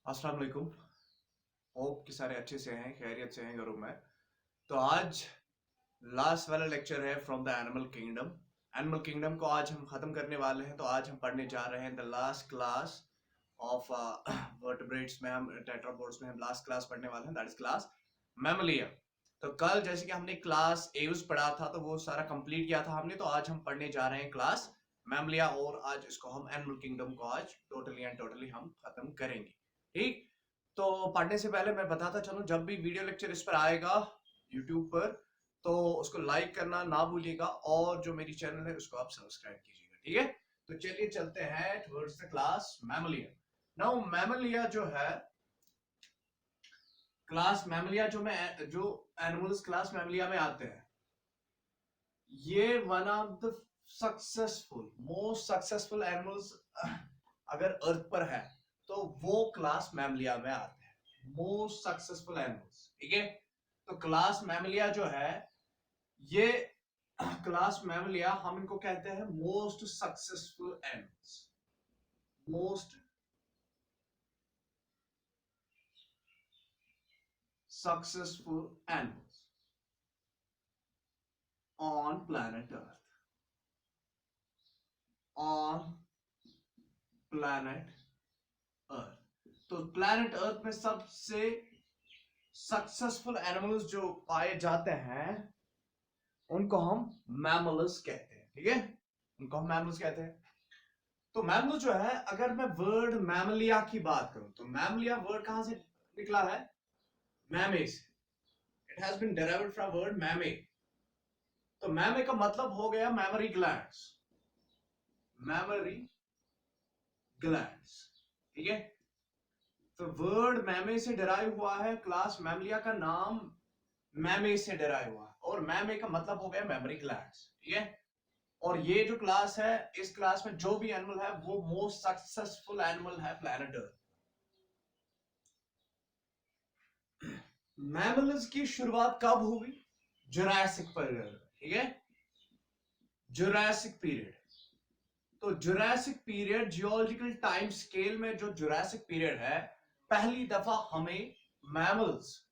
अस्सलाम वालेकुम। होप कि सारे अच्छे से हैं, खैरियत से हैं घरों में। तो आज लास्ट वाला लेक्चर है from the animal kingdom. Animal kingdom को आज हम खत्म करने वाले हैं। तो आज हम पढ़ने जा रहे हैं the last class of vertebrates में। हम टेट्रापोड्स में हम लास्ट क्लास पढ़ने वाले हैं, दैट इज क्लास मैमलिया। तो कल जैसे कि हमने क्लास एव्स पढ़ा था तो वो सारा कंप्लीट किया था हमने। तो आज हम पढ़ने जा रहे हैं क्लास मैमलिया और आज इसको हम एनिमल किंगडम को आज टोटली एंड टोटली हम खत्म करेंगे। ठीक। तो पढ़ने से पहले मैं बताता चलूं, जब भी वीडियो लेक्चर इस पर आएगा यूट्यूब पर तो उसको लाइक करना ना भूलिएगा और जो मेरी चैनल है उसको आप सब्सक्राइब कीजिएगा। ठीक है। तो चलिए चलते हैं टुवर्ड्स द क्लास मैमलिया। नाउ मैमलिया जो है क्लास मैमलिया जो एनिमल्स क्लास मैमलिया में आते हैं, ये one of the successful most successful animals अगर अर्थ पर है तो वो क्लास मैमलिया में आते हैं, मोस्ट सक्सेसफुल एनिमल्स। ठीक है। तो क्लास मैमलिया जो है ये क्लास मैमलिया हम इनको कहते हैं most successful animals, most successful animals on planet Earth, on planet Earth. तो प्लैनेट अर्थ में सबसे सक्सेसफुल एनिमल्स जो पाए जाते हैं उनको हम मैमल्स कहते हैं। ठीक है, उनको हम मैमल्स कहते हैं। तो मैमल जो है, अगर मैं वर्ड मैमलिया की बात करूं तो मैमलिया वर्ड कहां से निकला है? मैमे से। It has been derived from word मैमे। तो मैमे का मतलब हो गया मैमरी ग्लैंड्स, मैमरी ग्लैंड्स। ठीक है। तो वर्ड मैमे से डेराइव हुआ है, क्लास मैमलिया का नाम मैमे से डेराइव हुआ है और मैमे का मतलब हो गया मेमोरी ग्लैंड्स। ठीक है। और ये जो क्लास है, इस क्लास में जो भी एनिमल है वो मोस्ट सक्सेसफुल एनिमल है प्लैनेट अर्थ। मैमल्स की शुरुआत कब हुई? Jurassic period. ठीक है, जुरासिक पीरियड। तो Jurassic period geological time scale में जो जुरासिक पीरियड है, पहली दफा हमें मैमल्स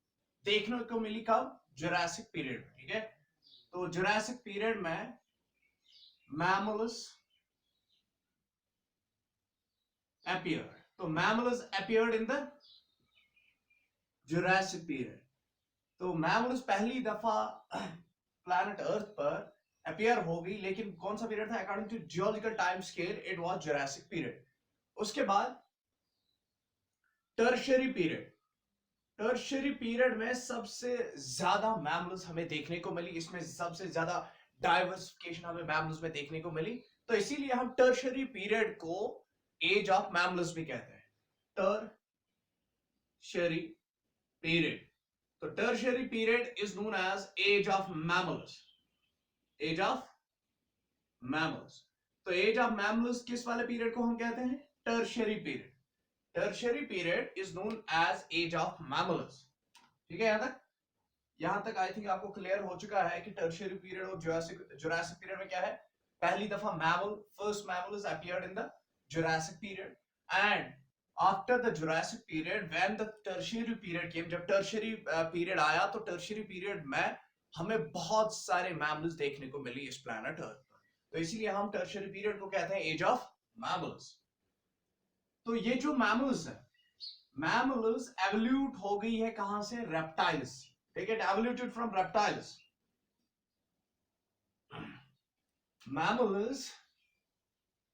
देखने को मिली कब? Jurassic period. ठीक है। तो जुरासिक पीरियड में मैमल्स appeared. तो mammals appeared in the Jurassic period. तो mammals पहली दफा planet Earth पर appear हो गई, लेकिन कौन सा पीरियड था? According to geological time scale it was Jurassic period. उसके बाद टर्शियरी पीरियड। टर्शियरी पीरियड में सबसे ज्यादा मैमल्स हमें देखने को मिली, इसमें सबसे ज्यादा डाइवर्सिफिकेशन हमें मैमल्स में देखने को मिली। तो इसीलिए हम टर्शियरी पीरियड को एज ऑफ मैमल्स भी कहते हैं, tertiary period. So tertiary period is known as age of mammals. Age of mammals. तो age of mammals किस वाले पीरियड को हम कहते हैं? tertiary period. Tertiary period is known as age of mammals. ठीक है, यहां तक आई थिंक आपको क्लियर हो चुका है कि टर्शियरी पीरियड और जुरासिक पीरियड में क्या है। पहली दफा mammal, first mammal is appeared in the Jurassic period and after the Jurassic period when the tertiary period came, जब टर्शियरी पीरियड आया तो टर्शियरी पीरियड में हमें बहुत सारे मैमल्स देखने को मिली इस प्लैनेट अर्थ पर। तो इसीलिए हम टर्शियरी पीरियड को कहते हैं एज ऑफ मैमल्स। तो ये जो मैमल्स है, मैमल्स एवोल्यूट हो गई है कहां से? Reptiles. They get evoluted from reptiles. Mammals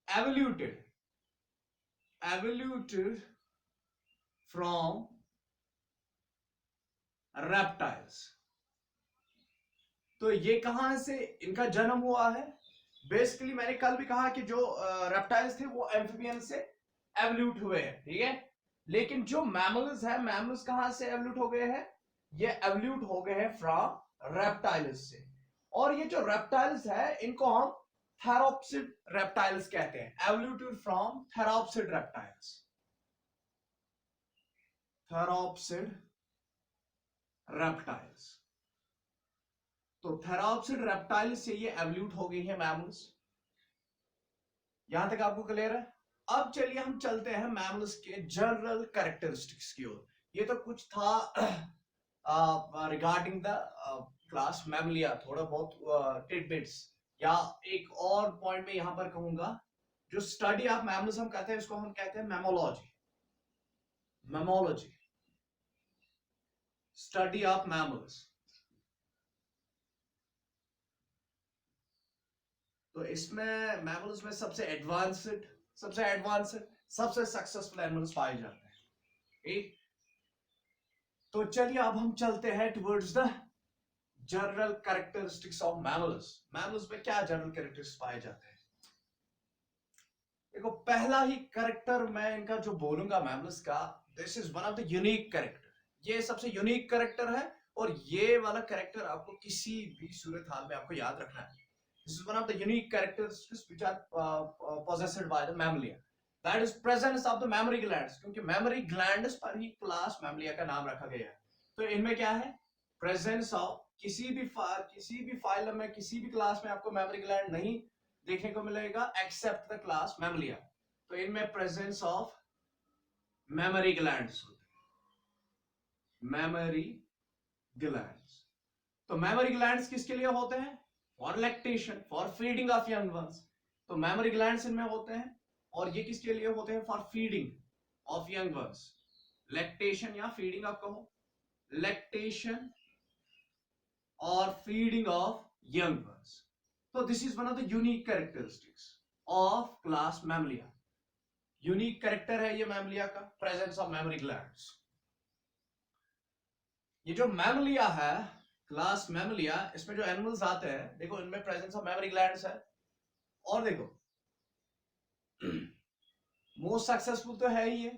evoluted from reptiles. तो ये कहां से इनका जन्म हुआ है? बेसिकली मैंने कल भी कहा कि जो रेप्टाइल्स थे वो एम्फिबियन से एवोल्यूट हुए हैं। ठीक है। लेकिन जो मैमल्स है, मैमल्स कहां से एवोल्यूट हो गए हैं? ये एवोल्यूट हो गए हैं फ्रॉम रेप्टाइल्स से। और ये जो रेप्टाइल्स है इनको हम थेरोप्सिड रेप्टाइल्स कहते हैं, एवोल्यूटेड फ्रॉम थेरोप्सिड रेप्टाइल्स, थेरोप्सिड रेप्टाइल्स। तो थेरोप्सिड रेप्टाइल्स से ये एवोल्यूट हो गई है मैमल्स। यहां तक आपको क्लियर है? अब चलिए हम चलते हैं मैमल्स के जनरल कैरेक्टरिस्टिक्स की ओर। ये तो कुछ था रिगार्डिंग द क्लास मैमलिया, थोड़ा बहुत टिडबिट्स, या एक और पॉइंट में यहां पर कहूंगा, जो स्टडी ऑफ मैमल्स हम कहते हैं इसको हम कहते हैं mammalogy. Mammalogy, study of mammals. तो इसमें मैमल्स में सबसे एडवांस्ड, सबसे सक्सेसफुल एनिमल्स पाए जाते हैं। ठीक, तो चलिए अब हम चलते हैं towards the general characteristics of mammals. Mammals में क्या जनरल कैरेक्टरिस्टिक्स पाए जाते हैं? देखो, पहला ही कैरेक्टर मैं इनका जो बोलूंगा मैमल्स का, this is one of the unique character. ये सबसे यूनिक कैरेक्टर है और ये वाला कैरेक्टर आपको किसी भी सूरत हाल में आपको याद रखना है। This is one of the unique characteristics which are possessed by the mammalia. That is presence of the mammary glands. क्योंकि mammary glands पर ही क्लास mammalia का नाम रखा गया है। तो इनमें क्या है? Presence of किसी भी फाइलम में, किसी भी क्लास में आपको mammary gland नहीं देखने को मिलेगा except the class mammalia. तो इनमें presence of mammary glands होते हैं। mammary glands. तो mammary glands किसके लिए होते हैं? For lactation, for feeding of young ones. तो मैमरी ग्लैंड्स इनमें होते हैं और ये किसके लिए होते हैं? For feeding of young ones. Lactation या फीडिंग आप कहो, लैक्टेशन और फीडिंग ऑफ यंग वंस। तो this is one of the unique characteristics of class Mammalia. Unique character है ये मैमलिया का, प्रेजेंस ऑफ मैमरी ग्लैंड्स। ये जो मैमलिया है, क्लास मैमलिया, इसमें जो एनिमल्स आते हैं, देखो इनमें प्रेजेंस ऑफ मैमरी ग्लैंड्स है। और देखो मोस्ट सक्सेसफुल तो है ही ये,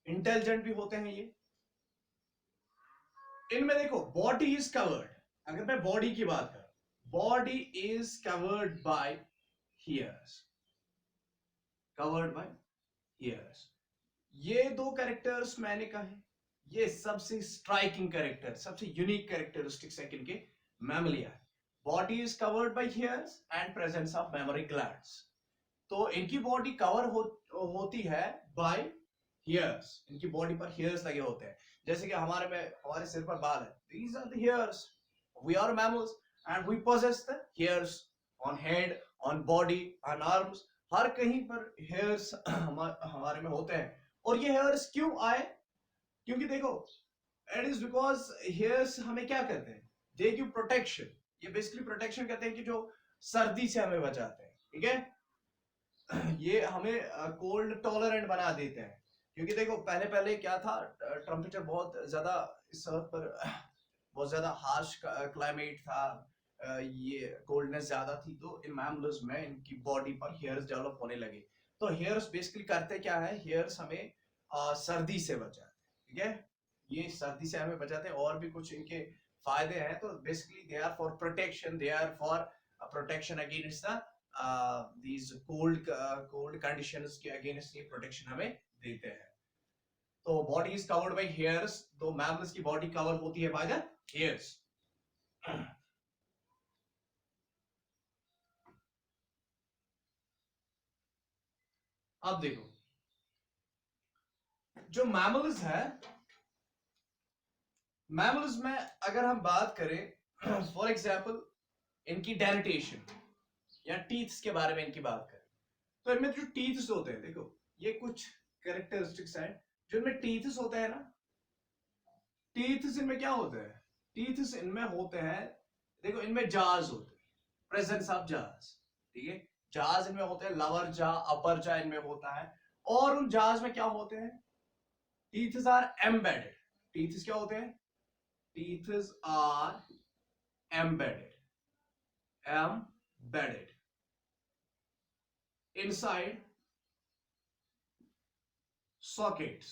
इंटेलिजेंट भी होते हैं ये। इनमें देखो बॉडी इज कवर्ड, अगर मैं बॉडी की बात करूं, body is covered by hairs, covered by hairs. ये दो कैरेक्टर्स मैंने कहे, ये सबसे स्ट्राइकिंग कैरेक्टर, सबसे यूनिक कैरेक्टरिस्टिक्स है किनके? Mammalia. Body is covered by hairs and presence of mammary glands. तो इनकी बॉडी कवर होती है बाय हेयर्स, इनकी बॉडी पर हेयर्स लगे होते हैं। जैसे कि हमारे सिर पर बाल है, these are the hairs. We are mammals and we possess the hairs on head, on body, on arms. हर कहीं पर हेयर्स हमारे में होते हैं। और ये हेयर्स क्यों आए? क्योंकि देखो, इट इज बिकॉज हेयर्स हमें क्या करते हैं? They give protection. ये बेसिकली प्रोटेक्शन कहते हैं कि जो सर्दी से हमें बचाते हैं। ठीक है, ये हमें कोल्ड टॉलरेंट बना देते हैं। क्योंकि देखो पहले क्या था, टेम्परेचर बहुत ज्यादा इस अर्थ पर बहुत ज्यादा हार्श क्लाइमेट था, ये कोल्डनेस ज्यादा थी, तो इन मैमल्स में इनकी बॉडी पर हेयर्स डेवलप होने लगे। तो हेयर्स बेसिकली करते क्या है? हेयर्स हमें सर्दी से बचाते हैं। ठीक है, ये सर्दी से हमें बचाते हैं। और भी कुछ इनके फायदे हैं। तो basically they are for protection, they are for protection against these cold conditions के अगेंस्ट ये प्रोटेक्शन हमें देते हैं। तो body is covered by hairs, तो मैमल्स की बॉडी कवर होती है बाय द हेयर्स। अब देखो, जो मैमल्स है, मैमल्स में अगर हम बात करें, फॉर एग्जांपल इनकी डेंटेशन या टीथ्स के बारे में इनकी बात करें, तो इनमें जो टीथ्स होते हैं, देखो ये कुछ कैरेक्टरिस्टिक्स हैं जो इनमें टीथ्स होते हैं ना। टीथ्स इनमें क्या होते हैं? टीथ्स इनमें होते हैं, देखो इनमें जाज होते हैं, प्रेजेंस ऑफ जाज। ठीक है, जाज इनमें होते हैं, लोअर जा, अपर जा इनमें होता है। और उन जाज में क्या होते हैं? Teeths are embedded. टीथ्स क्या होते हैं? Teeths are embedded, embedded inside sockets.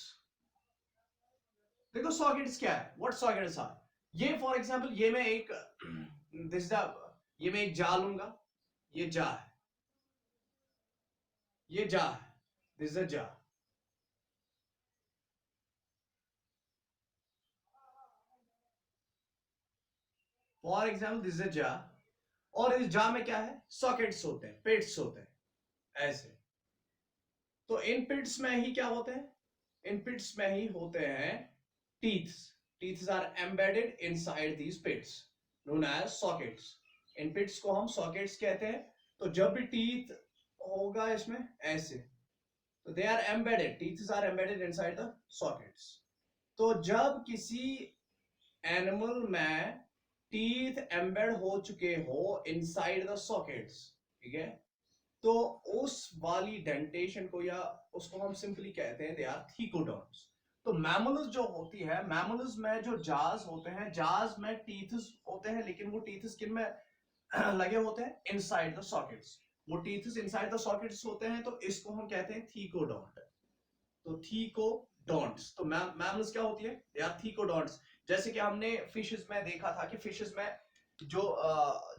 देखो सॉकेट्स क्या है, व्हाट सॉकेट्स आर। ये फॉर एग्जांपल, ये मैं एक ये मैं एक जा लूंगा, ये जा है, ये जा है, दिस इज अ जा। फॉर एग्जांपल दिस इज अ जा, और इस जा में क्या है? सॉकेट्स होते हैं, पेट्स होते हैं, ऐसे। तो इन पिट्स में ही क्या होते हैं, इन पिट्स में ही होते हैं teeths. Teeths are embedded inside these pits known as sockets. इन पिट्स को हम सॉकेट्स कहते हैं. तो जब भी टीथ होगा इसमें ऐसे, तो they are embedded, teeths are embedded inside the sockets. तो जब किसी एनिमल में टीथ एम्बेड हो चुके हो इनसाइड द सॉकेट्स, ठीक है, तो उस वाली डेंटेशन को या उसको हम सिंपली कहते हैं दे आर थीकोडॉन्ट्स. तो मैमल्स जो होती है, मैमल्स में जो जाज होते हैं, जाज में टीथ्स होते हैं, लेकिन वो टीथ्स किन में लगे होते हैं, इनसाइड द सॉकेट्स. वो टीथ्स इनसाइड द सॉकेट्स होते हैं, तो इसको हम कहते हैं थीकोडॉन्ट. तो थीकोडॉन्ट्स. तो मैमल्स क्या होती है, दे आर थीकोडॉन्ट्स. जैसे कि हमने फिशेस में देखा था कि फिशेस में जो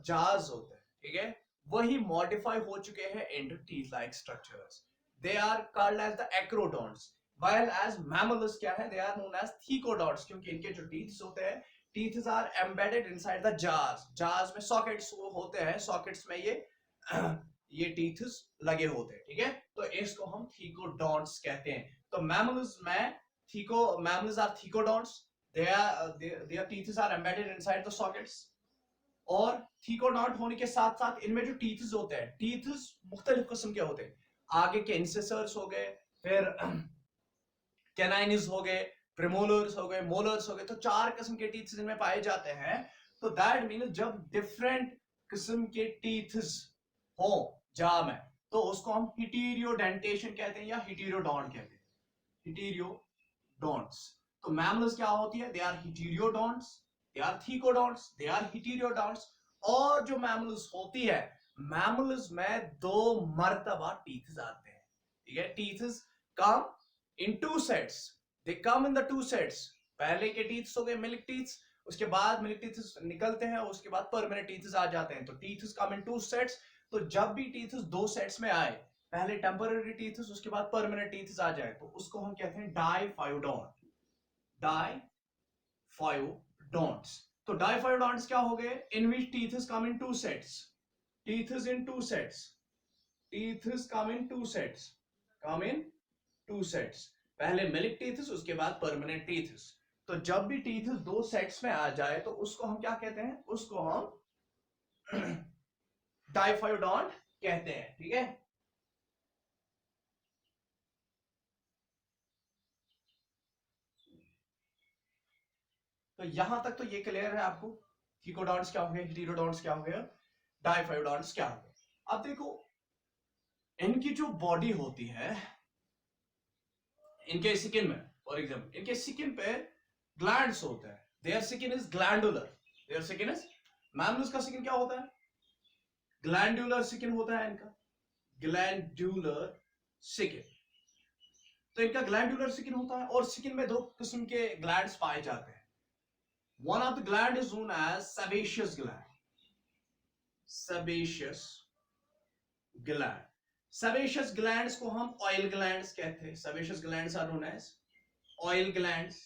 जाज होते हैं, ठीक है, वही मॉडिफाई हो चुके हैं into teeth like structures. They are called as the acrodonts. while as mammals क्या है, they are known as thecodonts, क्योंकि इनके जो teeth होते हैं, teeth are embedded inside the jaws. jaws में sockets होते हैं, sockets में ये teeth लगे होते हैं, ठीक है. तो इसको हम thecodonts कहते हैं. तो mammals में mammals are thecodonts. their teeth are embedded inside the sockets. और थीकोडॉन्ट होने के साथ साथ इनमें जो टीथ्स होते हैं, टीथ्स मुख्तलिफ किस्म के होते हैं. आगे के इंसिसर्स हो गए, फिर कैनाइन्स हो गए, प्रेमोलर्स हो गए, मोलर्स हो गए. तो 4 किस्म के टीथ्स इनमें पाए जाते हैं. तो दैट मीन जब डिफरेंट किस्म के टीथ्स हो जा में, तो उसको हम हिटीरियोडेंटेशन कहते हैं या हिटीरियोडॉन्ट कहते हैं. हिटीरियोडॉन्ट्स. तो मैमल्स क्या होती है, they are heterodonts, they are thecodonts, they are heterodonts. और जो मैमल्स होती है, मैमल्स में 2 मर्तबा टीथ्स आते हैं, ठीक है. Teeths come in 2 sets. they come in the 2 sets. पहले के टीथ्स हो गए मिल्क टीथ्स, उसके बाद मिल्क टीथ्स निकलते हैं, उसके बाद परमानेंट टीथ्स आ जाते हैं. तो टीथ्स कम इन 2 sets. तो जब भी टीथ्स 2 सेट्स में आए, पहले टेम्पररी टीथ्स, उसके बाद परमानेंट टीथ्स आ जाए, तो उसको हम कहते हैं डाइफायोडॉन्ट. डाइफायोडॉन्ट्स. तो डाइफायोडॉन्ट्स क्या हो गए, इन विच टीथ्स कम इन 2 sets. टीथ्स इन 2 sets. टीथ्स कम इन 2 sets. कम इन 2 सेट्स. पहले मिल्क टीथ्स, उसके बाद परमानेंट टीथ्स. तो जब भी टीथ्स 2 सेट्स में आ जाए, तो उसको हम क्या कहते हैं, उसको हम डाइफायोडॉन्ट कहते हैं, ठीक है. तो यहां तक तो ये क्लियर है आपको, थीकोडॉन्ट्स क्या हो गए, हिटीरोडॉन्ट्स क्या हो गए, डाइफायोडॉन्ट्स क्या हो गए. अब देखो इनकी जो बॉडी होती है, इनके स्किन में, फॉर एग्जांपल इनके स्किन पे ग्लैंड्स होते हैं. Their skin is glandular. Their skin is, mammals का स्किन क्या होता है, ग्लैंडुलर स्किन होता है इनका, ग्लैंडुलर स्किन. तो इनका ग्लैंडुलर स्किन होता है, और स्किन में 2 किस्म के ग्लैंड्स पाए जाते हैं. One of the gland is known as sebaceous gland. Sebaceous gland. Sebaceous glands को हम ऑयल ग्लैंड्स कहते हैं. Sebaceous glands are known as oil glands.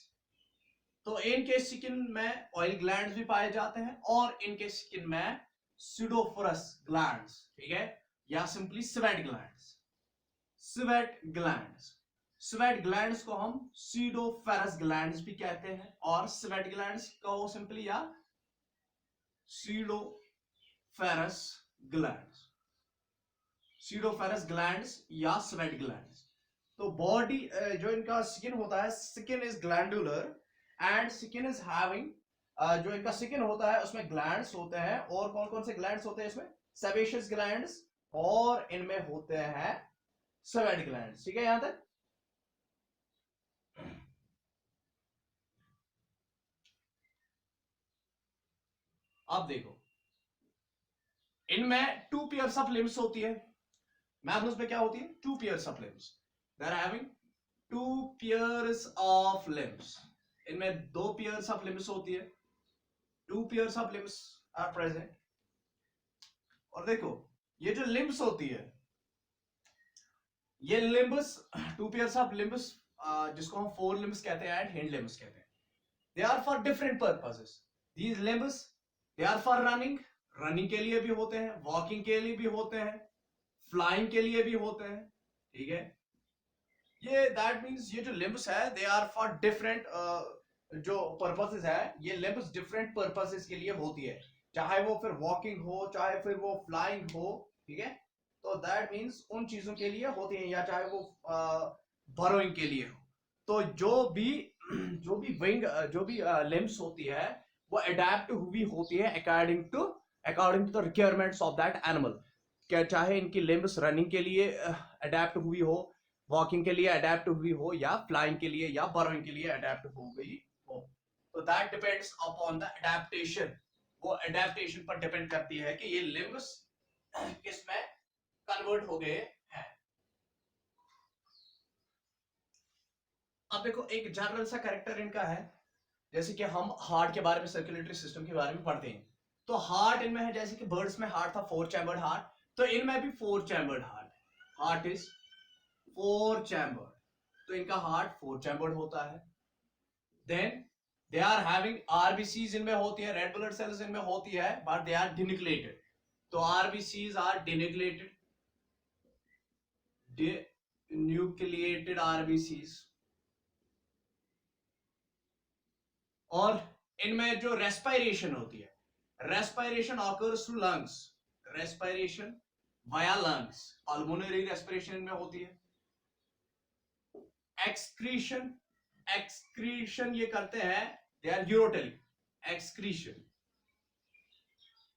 तो इनके स्किन में ऑयल ग्लैंड्स भी पाए जाते हैं, और इनके स्किन में स्यूडोफोरस ग्लैंड्स, ठीक है, या simply sweat glands. Sweat glands. Sweat glands को हम स्यूडोफेरस ग्लैंड्स भी कहते हैं, और स्वेट ग्लैंड्स को सिंपली या स्यूडोफेरस ग्लैंड्स, स्यूडोफेरस ग्लैंड्स या स्वेट ग्लैंड्स. तो बॉडी जो इनका स्किन होता है, skin is glandular and skin is having, जो इनका स्किन होता है उसमें ग्लैंड्स होते हैं. और कौन कौन से ग्लैंड्स होते हैं इसमें, सेबेशियस ग्लैंड्स, और इनमें होते हैं स्वेट ग्लैंड्स, ठीक है. यहां तक अब देखो इनमें 2 पेयर्स ऑफ लिम्स होती है. मैमल्स में क्या होती है, 2 pairs of limbs. They are having 2 pairs of limbs. इनमें 2 पेयर्स ऑफ लिम्स होती है. 2 pairs of limbs are present. और देखो ये जो लिम्स होती है, ये लिम्स 2 पेयर्स ऑफ लिम्स, जिसको हम 4 लिम्स कहते हैं एंड हिंड लिम्स कहते हैं. They are for different purposes. These limbs they are for running, running के लिए भी होते हैं, वॉकिंग के लिए भी होते हैं, फ्लाइंग के लिए भी होते हैं, ठीक है. ये दैट मीन्स ये जो लिम्ब्स है दे आर फॉर डिफरेंट जो पर्पसेस है, ये लिम्ब्स डिफरेंट पर्पसेस के लिए होती है, चाहे वो फिर वॉकिंग हो, चाहे फिर वो फ्लाइंग हो, ठीक है। तो दैट मीन्स उन चीजों के लिए होती है, या चाहे वो बरोइंग के लिए हो। तो जो भी विंग जो भी लिम्ब्स होती है वो अडेप्ट हुई होती है according to the requirements of that animal. क्या चाहे इनकी लिम्ब्स रनिंग के लिए अडेप्ट हुई हो, वॉकिंग के लिए अडेप्ट हुई हो, या फ्लाइंग के लिए या बरोइंग के लिए अडेप्ट हो गई हो। तो that depends upon the adaptation, वो अडेप्टेशन पर डिपेंड करती है कि ये लिम्ब्स किस में कन्वर्ट हो गए हैं। अब देखो एक जनरल सा कैरेक्टर इनका है, जैसे कि हम हार्ट के बारे में, सर्कुलेटरी सिस्टम के बारे में पढ़ते हैं, तो हार्ट इनमें है, जैसे कि बर्ड्स में हार्ट था 4 चैम्बर्ड हार्ट, तो इनमें भी 4 चैम्बर्ड हार्ट है। हार्ट इज 4 चैम्बर्ड, तो इनका हार्ट 4 चैम्बर्ड होता है। Then they are having RBCs, इनमें होती है, रेड ब्लड सेल्स इनमें होती है, बट दे आर डिन्यूक्लिएटेड। तो RBCs are denucleated, denucleated RBCs. और इनमें जो रेस्पिरेशन होती है, respiration occurs through lungs, respiration via lungs, pulmonary respiration इनमें होती है। एक्सक्रीशन, एक्सक्रीशन ये करते हैं, दे आर यूरोटेलिक, एक्सक्रीशन।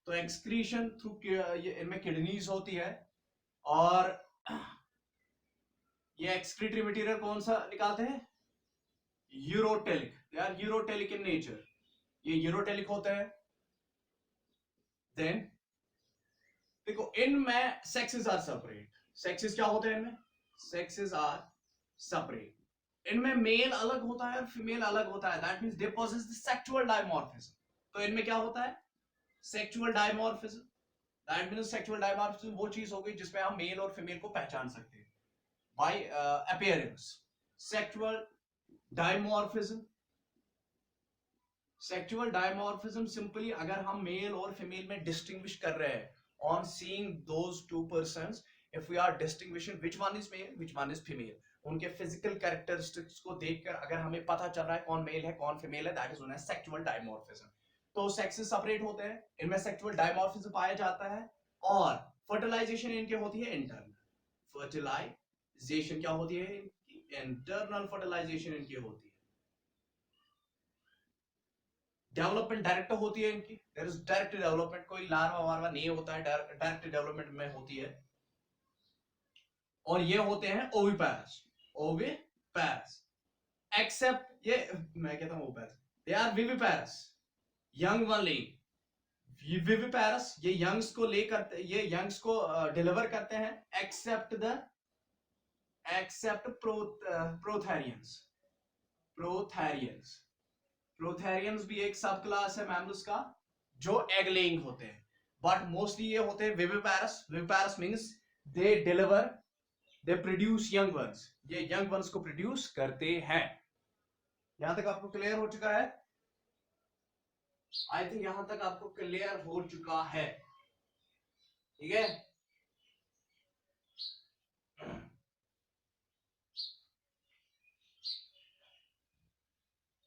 तो एक्सक्रीशन थ्रू इनमें किडनीज होती है, और ये एक्सक्रीटरी मटेरियल कौन सा निकालते हैं, यूरोटेलिक, दे आर यूरोटेलिक इन नेचर, ये यूरोटेलिक होते हैं। देन देखो इनमें सेक्सेस आर सेपरेट, सेक्सेस क्या होते हैं इनमें, सेक्सेस आर सेपरेट। इनमें मेल अलग होता है और फीमेल अलग होता है, that means they possess the sexual dimorphism. तो इनमें क्या होता है, sexual dimorphism. That means sexual dimorphism वो चीज हो गई जिसमें हम मेल और फीमेल को पहचान सकते हैं by appearance. Sexual dimorphism, sexual dimorphism simply अगर हम मेल और फीमेल में डिस्टिंग्विश कर रहे हैं, on seeing those two persons, if we are distinguishing which one is male which one is female, उनके फिजिकल कैरेक्टरिस्टिक्स को देखकर अगर हमें पता चल रहा है कौन मेल है कौन फीमेल है, that is known as sexual dimorphism. तो सेक्सेस सेपरेट होते हैं, इनमें सेक्सुअल डायमॉर्फिज्म पाया जाता है, और फर्टिलाइजेशन इनकी होती है इंटरनल। फर्टिलाइजेशन क्या होती है, इंटरनल फर्टिलाइजेशन इनकी होती है। डेवलपमेंट डायरेक्ट होती है इनकी, देयर इज डायरेक्ट डेवलपमेंट, कोई लार्वा वार्वा नहीं होता है, डायरेक्ट डेवलपमेंट में होती है। और ये होते हैं ओविपेरस, ओविपेरस, एक्सेप्ट ये मैं कहता हूं oviparous, they are viviparous, young one laying. Viviparous ये यंग्स को लेकर, ये यंग्स को डिलीवर करते हैं, एक्सेप्ट प्रोथेरियंस, प्रोथेरियंस, प्रोथेरियंस भी एक सब क्लास है मैमल्स का जो एग लेइंग होते हैं, बट मोस्टली ये होते हैं viviparous. Viviparous means they deliver, they produce young ones, ये यंग वंस को प्रोड्यूस करते हैं। यहां तक आपको क्लियर हो चुका है, आई थिंक यहां तक आपको क्लियर हो चुका है, ठीक है।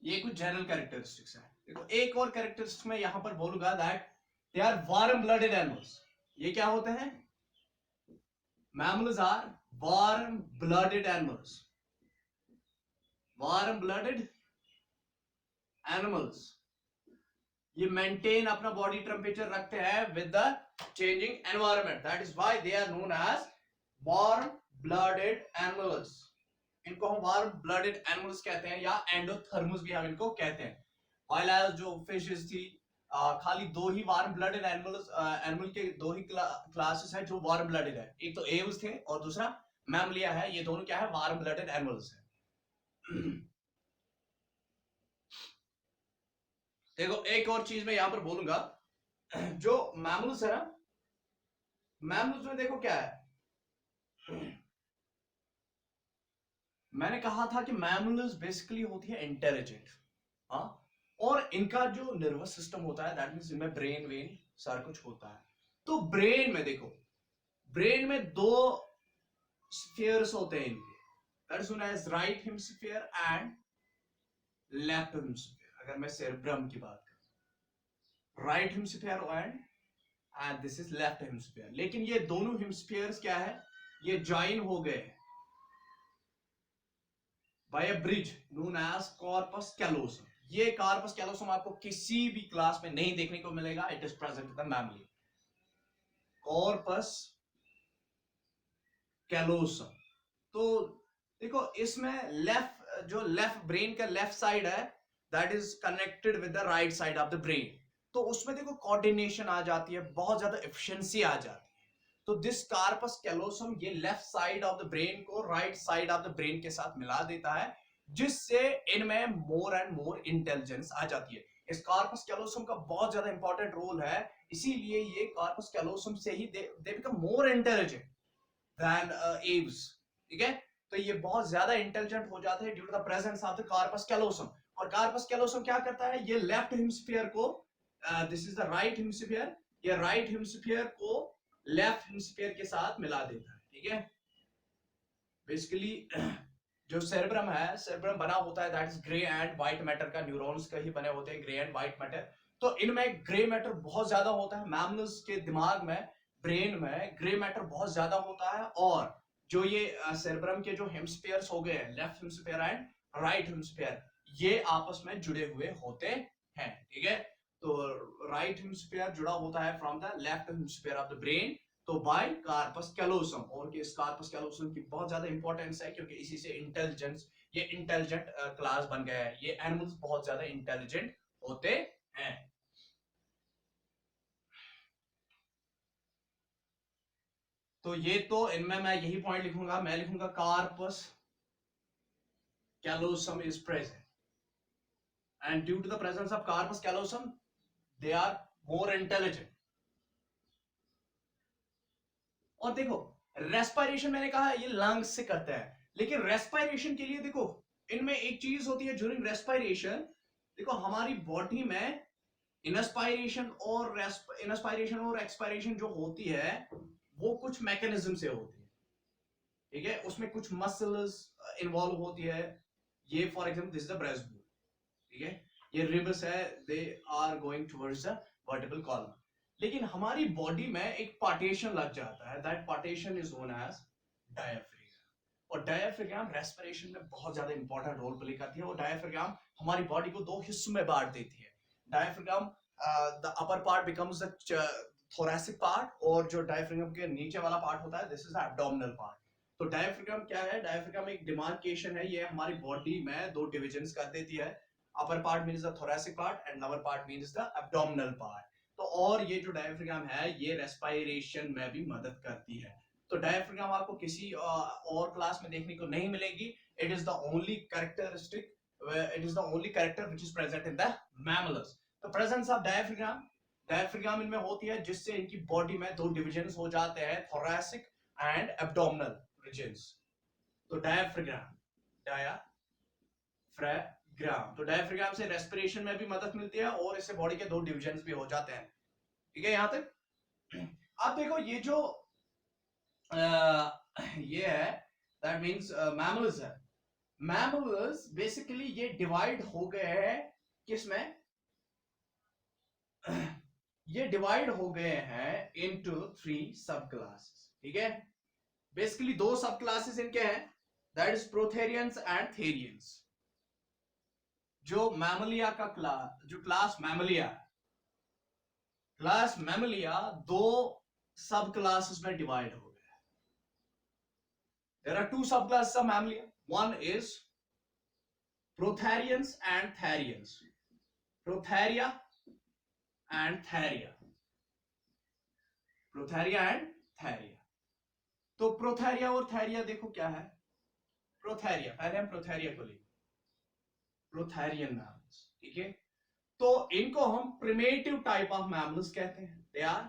ये कुछ जनरल कैरेक्टरिस्टिक्स है। देखो एक और कैरेक्टरिस्टिक्स में यहां पर बोलूंगा that they are warm blooded animals. ये क्या होते हैं, mammals are warm blooded animals, warm blooded animals. ये मेंटेन अपना बॉडी टेम्परेचर रखते हैं with the changing environment, that is why they are known as warm blooded animals. इनको हम वार्म ब्लडेड एनिमल्स कहते हैं, या एंडोथर्मस भी हम इनको कहते हैं। व्हाइल एज जो फिशेस थी, खाली दो ही वार्म ब्लडेड एनिमल्स, एनिमल के दो ही क्लासेस हैं जो वार्म ब्लडेड है, एक तो एव्स थे और दूसरा मैमलिया है, ये दोनों क्या है, वार्म ब्लडेड एनिमल्स है। देखो एक और चीज मैं यहां पर बोलूंगा, जो मैमल्स है ना, मैमल्स में देखो क्या है, मैंने कहा था कि मैमल्स बेसिकली होती है इंटेलिजेंट, हाँ, और इनका जो नर्वस सिस्टम होता है दैट मींस इनमें ब्रेन वेन सारा कुछ होता है। तो ब्रेन में देखो, ब्रेन में दो स्फीयर्स होते हैं इनके, that is known as right hemisphere and left hemisphere. अगर मैं सेरेब्रम की बात करूं, right hemisphere and this is left hemisphere. लेकिन ये दोनों हेमिस्फीयर्स क्या है, ये ज्वाइन हो गए by a bridge known as corpus callosum. ये कॉर्पस कैलोसम आपको किसी भी क्लास में नहीं देखने को मिलेगा, it is present in the Mammalia. Corpus callosum. तो देखो इसमें जो लेफ्ट ब्रेन का लेफ्ट साइड है that is connected with the right side of the brain. तो उसमें देखो कोऑर्डिनेशन आ जाती है, बहुत ज्यादा एफिशिएंसी आ जाती है। तो दिस कार्पस कैलोसम ये left side of the brain को right side of the brain के साथ मिला देता है, जिससे इनमें मोर एंड मोर इंटेलिजेंस आ जाती है। इस कार्पस कैलोसम का बहुत ज्यादा इंपॉर्टेंट रोल है, इसीलिए ये कार्पस कैलोसम से ही they become more intelligent than aves. ठीक है, तो ये बहुत ज्यादा इंटेलिजेंट हो जाते हैं due to the presence of the corpus callosum. और कार्पस कैलोसम क्या करता है, ये लेफ्ट हेमिस्फीयर को, this is the right hemisphere, ये राइट हेमिस्फीयर को लेफ्ट हेमिस्फीयर के साथ मिला देता है। ठीक है, बेसिकली जो सेरेब्रम है, सेरेब्रम बना होता है that is grey and white matter का, न्यूरॉन्स का ही बने होते हैं, ग्रे एंड व्हाइट मैटर। तो इनमें ग्रे मैटर बहुत ज्यादा होता है, मैमल्स के दिमाग में, ब्रेन में ग्रे मैटर बहुत ज्यादा होता है। और जो ये सेरेब्रम के जो हेमिस्फीयर्स हो गए हैं, left hemisphere and right hemisphere, ये आपस में जुड़े हुए होते हैं। ठीक है, तो राइट हेमिस्फीयर जुड़ा होता है from the left hemisphere of the brain, तो बाय कार्पस कैलोसम। और इस कार्पस कैलोसम की बहुत ज्यादा इंपॉर्टेंस है, क्योंकि इसी से इंटेलिजेंस, ये इंटेलिजेंट क्लास बन गया है, ये एनिमल्स बहुत ज्यादा इंटेलिजेंट होते हैं। तो ये तो इनमें मैं यही पॉइंट लिखूंगा, मैं लिखूंगा corpus callosum is present and due to the presence of corpus callosum they are more intelligent. और देखो रेस्पिरेशन मैंने कहा ये लंग्स से करता है, लेकिन रेस्पिरेशन के लिए देखो इनमें एक चीज होती है ड्यूरिंग रेस्पिरेशन। देखो हमारी बॉडी में इनस्पायरेशन और एक्सपायरेशन जो होती है वो कुछ मैकेनिज्म से होती है। ठीक है, उसमें कुछ मसल्स इन्वॉल्व होती है। ये for example this is the breast bone. ठीक है, ये रिब्स है, they are going towards the vertebral column. लेकिन हमारी बॉडी में एक पार्टीशन लग जाता है, that partition is known as diaphragm. और डायफ्राम रेस्पिरेशन में बहुत ज्यादा इंपॉर्टेंट रोल प्ले करती है। और डायफ्राम हमारी बॉडी को दो हिस्सों में बांट देती है। Diaphragm the upper part becomes the thoracic part, और जो डायफ्राम के नीचे वाला पार्ट होता है this is the abdominal part. तो डायफ्राम क्या है, डायफ्राम एक डिमार्केशन है, ये हमारी बॉडी में दो डिविजन्स कर देती है। Upper part means the thoracic part and lower part means the abdominal part. तो और ये जो डायफ्राम है ये रेस्पिरेशन में भी मदद करती है। तो डायफ्राम आपको किसी और क्लास में देखने को नहीं मिलेगी। It is the only characteristic, it is the only character which is present in the mammals. तो प्रेजेंस ऑफ डायफ्राम इनमें होती है, जिससे इनकी बॉडी में दो डिविजन्स हो जाते हैं, थोरैसिक एंड एब्डोमिनल रीजन्स। तो डायफ्राम तो डायफ्राम से रेस्पिरेशन में भी मदद मिलती है, और इससे बॉडी के दो डिविजन्स भी हो जाते हैं। ठीक है, यहां तक आप देखो ये जो ये है दैट मींस मैमल्स है। मैमल्स बेसिकली ये डिवाइड हो गए हैं किसमें, ये डिवाइड हो गए हैं इनटू 3 सब क्लासेस। ठीक है, बेसिकली 2 सब क्लासेस इनके हैं, दैट इज प्रोथेरियंस एंड थेरियंस। जो मैमलिया का क्लास मैमलिया 2 सब क्लासेस में डिवाइड हो गया है। There are 2 sub classes of Mammalia, one is protherians and therians, protheria and theria, Prototheria and Theria. तो प्रोथेरिया और थेरिया देखो क्या है, प्रोथेरिया, पहले हम प्रोथेरिया को लेंगे, प्रोथेरियन मैमल्स। ठीक है, तो इनको हम प्रिमेटिव टाइप ऑफ मैमल्स कहते हैं, they are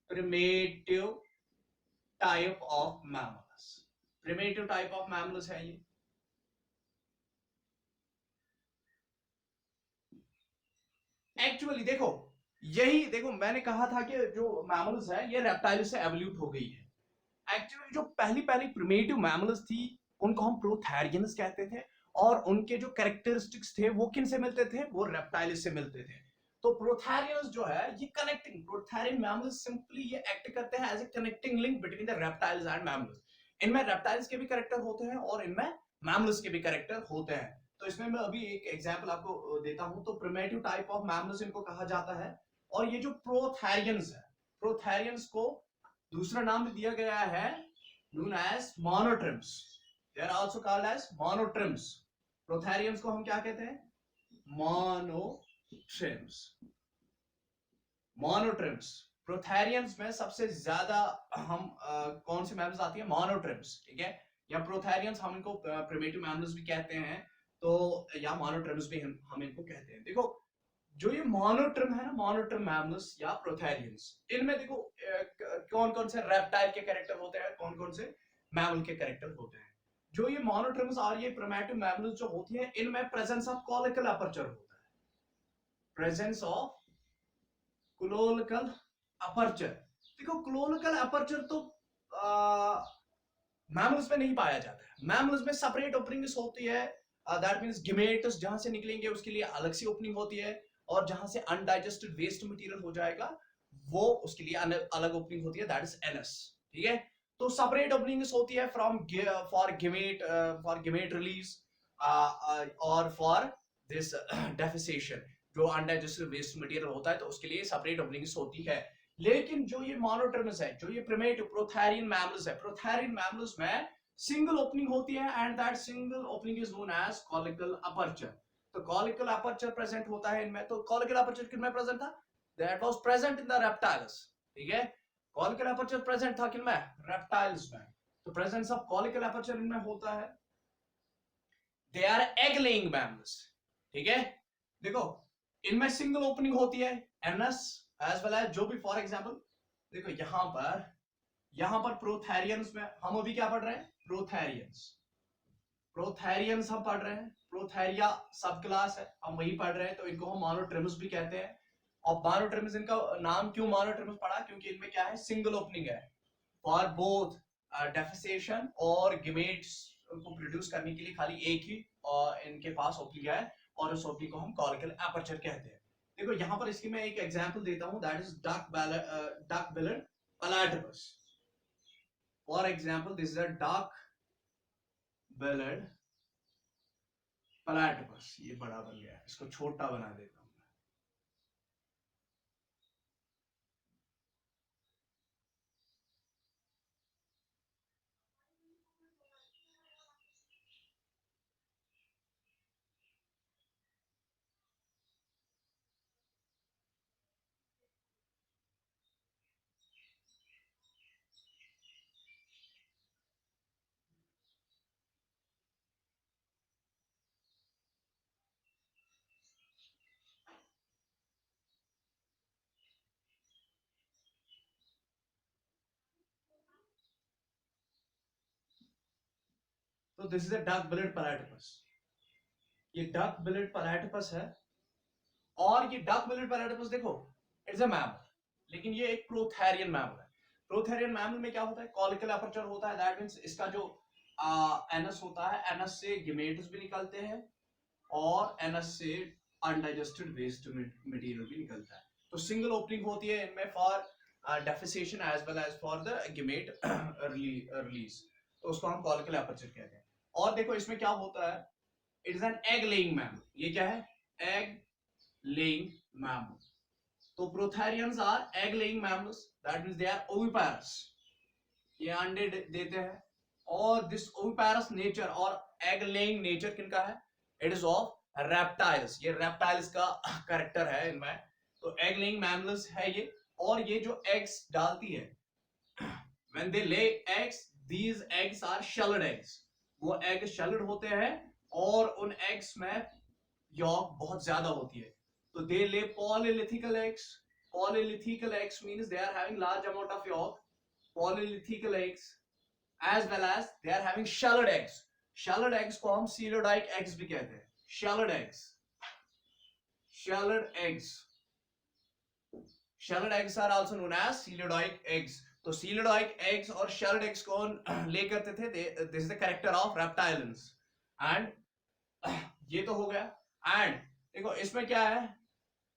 primitive type of mammals. Primitive type of mammals है ये। एक्चुअली देखो यही देखो मैंने कहा था कि जो मैमल्स है ये रेप्टाइल से एवोल्यूट हो गई है। एक्चुअली जो पहली प्रिमेटिव मैमल्स थी उनको हम प्रोथैरियंस कहते थे, और उनके जो कैरेक्टरिस्टिक्स थे वो किन से मिलते थे, वो रेप्टाइल्स से मिलते थे। तो प्रोथैरियंस जो है ये कनेक्टिंग, प्रोथैरियन मैमल्स सिंपली ये एक्ट करते हैं as a connecting link between the reptiles and mammals. इनमें रेप्टाइल्स के भी कैरेक्टर होते हैं और इनमें मैमल्स के भी कैरेक्टर होते हैं। तो इसमें मैं अभी एक एग्जांपल आपको देता हूं। तो प्रिमिटिव टाइप ऑफ मैमल्स इनको कहा जाता है। और ये जो प्रोथैरियंस है, प्रोथैरियंस को दूसरा नाम भी दिया गया है known as monotremes. They are also called as monotremes. प्रोथैरियंस को हम क्या कहते हैं, monotremes. monotremes प्रोथैरियंस में सबसे ज्यादा हम कौन सी मैमल्स आती है, monotremes, ठीक है, या प्रोथैरियंस हम इनको प्रिमिटिव मैमल्स भी कहते हैं, तो या मोनोट्रेम्स भी हम इनको कहते हैं। देखो जो ये मोनोट्रिम है ना, मोनोट्रिम मैमल्स या प्रोथैरियंस, इनमें देखो कौन कौन से रेप्टाइल के कैरेक्टर होते हैं, कौन कौन से मैमल के कैरेक्टर होते हैं। जो ये मोनोट्रिम्स और ये प्रिमिटिव मैमल्स जो होती हैं, इनमें प्रेजेंस ऑफ कॉलिकल अपर्चर होता है, प्रेजेंस ऑफ क्लोनिकल अपर्चर। देखो क्लोनिकल अपर्चर तो मैमल्स में नहीं पाया जाता है। मैमल्स में सेपरेट ओपनिंग्स होती है, दैट मींस गेमेट्स जहां से निकलेंगे उसके लिए अलग सी ओपनिंग होती है, और जहां से अनडाइजेस्टेड वेस्ट मटेरियल हो जाएगा वो उसके लिए अलग ओपनिंग होती है, दैट इज एनस, ठीक है। तो सेपरेट ओपनिंग्स होती है फ्रॉम फॉर गेमेट रिलीज और फॉर दिस डेफिसेशन, जो अनडाइजेस्टेड वेस्ट मटेरियल होता है तो उसके लिए सेपरेट ओपनिंग्स होती है। लेकिन जो ये मोनोट्रिमस है, जो ये प्रिमिटिव प्रोथैरियन मैमल्स है, प्रोथैरियन मैमल्स में सिंगल ओपनिंग होती है and that single opening is known as cloacal aperture. तो कॉलिकल अपर्चर प्रेजेंट होता है इनमें। तो कॉलिकल अपर्चर किनमें प्रेजेंट था, that was present in the reptiles, ठीक है। कॉलिकल अपर्चर प्रेजेंट था किनमें, रेप्टाइल्स में। तो प्रेजेंस ऑफ कॉलिकल अपर्चर इनमें होता है। They are egg laying mammals, ठीक है। देखो इनमें सिंगल ओपनिंग होती है, एनस एज वेल एज जो भी, फॉर एग्जांपल देखो यहां पर प्रोथैरियंस में हम अभी क्या पढ़ रहे हैं, प्रोथैरियंस हम पढ़ रहे हैं, प्रोथैरिया सब क्लास है, हम वही पढ़ रहे हैं, तो इनको हम मोनोट्रिमस भी कहते हैं। और मोनोट्रिमस, इनका नाम क्यों मोनोट्रिमस पड़ा, क्योंकि इनमें क्या है, सिंगल ओपनिंग है फॉर बोथ डेफिसेशन और गेमेट्स को प्रोड्यूस करने के लिए खाली एक ही और इनके पास ओपनिंग है, और उस ओपनिंग को हम कॉलिकल अपर्चर कहते हैं। देखो यहां पर इसकी मैं एक एग्जांपल देता हूं, that is duck billed platypus. For example this is a duck billed platypus. ये बड़ा बन गया, इसको छोटा बना देता हूं। तो this is a duck billed platypus. ये डक बिलेड प्लैटिपस है, और ये डक बिलेड प्लैटिपस देखो इट्स अ मैमल, लेकिन ये एक प्रोथैरियन मैमल है। प्रोथैरियन मैमल में क्या होता है, कॉलिकल अपर्चर होता है, दैट मींस इसका जो एनस होता है, एनस से गेमेट्स भी निकलते हैं और एनस से अनडाइजेस्टेड वेस्ट मटेरियल भी निकलता है। तो सिंगल ओपनिंग होती है इनमें for defecation as well as for the gamete release, तो उसको हम कॉलिकल अपर्चर कहते हैं। और देखो इसमें क्या होता है, it is an egg laying mammal. ये क्या है, एग लेइंग मैमल। तो prototherians are egg laying mammals, that means they are oviparous, ये अंडे देते हैं। और दिस ओविपारस नेचर और एग लेइंग नेचर किनका है, इट इज ऑफ रेप्टाइल्स। ये रेप्टाइल्स का कैरेक्टर है इनमें। तो एग लेइंग मैमल्स है ये, और ये जो एग्स डालती है, when they lay eggs, these eggs are shelled eggs. वो एग शेल्ड होते हैं और उन एग्स में यॉक बहुत ज्यादा होती है। तो दे ले polylithical eggs. Polylithical eggs means they are having large amount of yolk. Polylithical eggs as well as they are having shelled eggs. Shelled eggs को हम coeloid eggs भी कहते हैं। Shelled eggs. Shelled eggs. Shelled eggs are also known as coeloid eggs. तो coeloid eggs और shelled eggs कौन lay करते थे? This is the character of reptiles. And ये तो हो गया। एंड देखो इसमें क्या है,